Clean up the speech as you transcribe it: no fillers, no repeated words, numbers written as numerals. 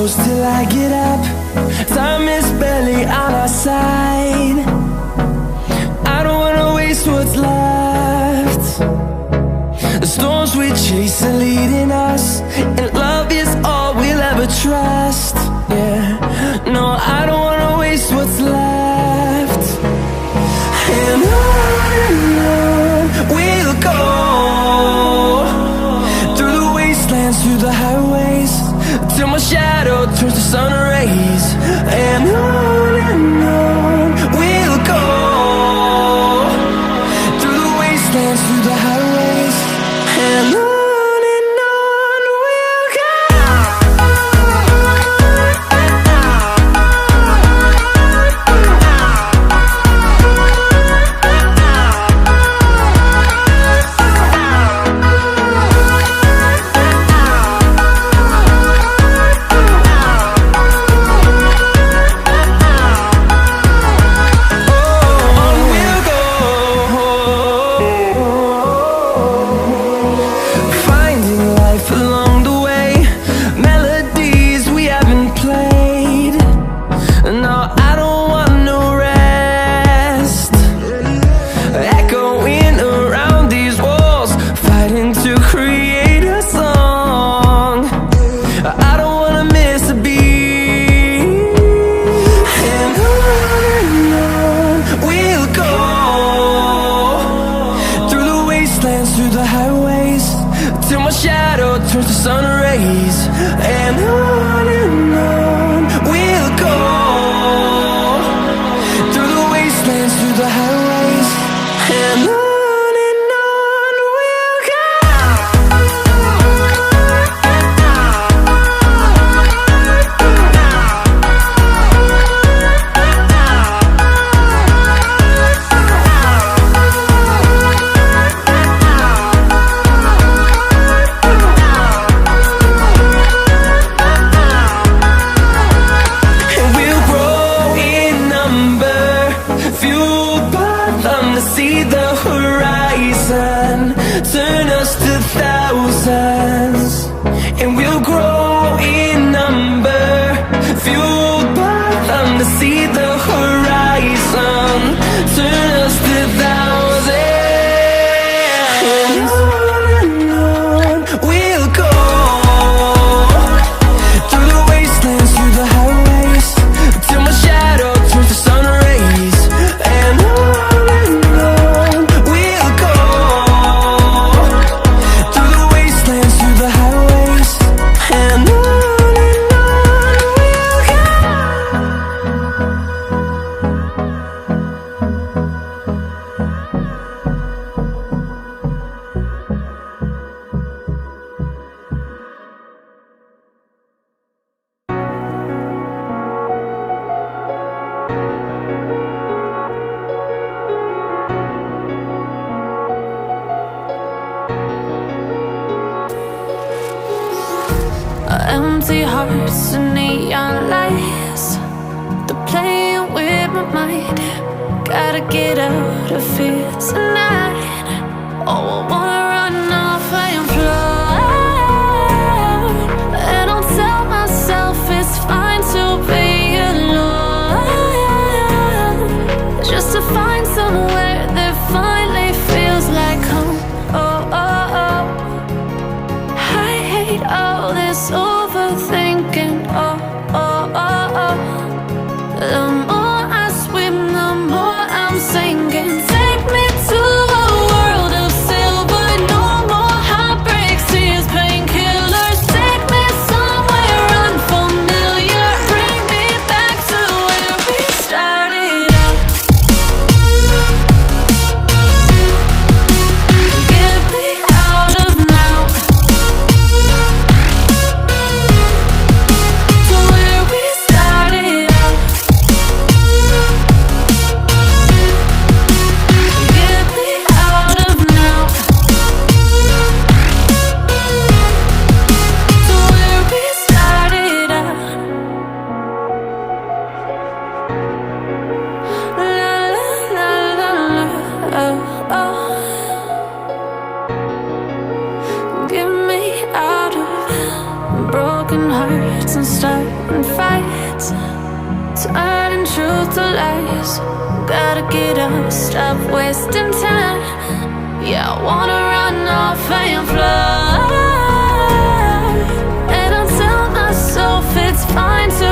close till I get up. Time is barely on our side. I don't wanna waste what's left. The storms we chase are leading us, and love is all we'll ever trust. Yeah, no, I don't wanna waste what's left. And on we'll go, through the wastelands, through the highways, till my shadow turns to sun rays. And on we'll go, through the wastelands, through the highways, and on we'll go. Through the highways, till my shadow turns to sun rays. And on we'll go, through the wastelands, through the highways, and on we'll go. See the horizon turn us to thousands, and we'll grow in number, fueled by them. To see the horizon turn us to thousands, and on we'll go, through the wastelands, through the highways, till my shadow turns to sun rays. And empty hearts and neon lights, they're playing with my mind. Gotta get out of here tonight. Oh, I wanna run off and fly, and I'll tell myself it's fine to be alone, just to find somewhere that finally feels like home. Oh, oh, oh, I hate all this overthinking. Oh, oh, oh, oh. The more I swim, the more I'm sinking. Take me to a world of silver, no more heartbreaks, tears, painkillers. Take me somewhere unfamiliar, bring me back to where we started out. Get me out of now, to where we started out. Get me out of now, to where we started out. La la la la la, oh, oh. Get me out of broken hearts and start truth to lies. Gotta get up, stop wasting time. Yeah, I wanna run off and fly. And I tell myself it's fine to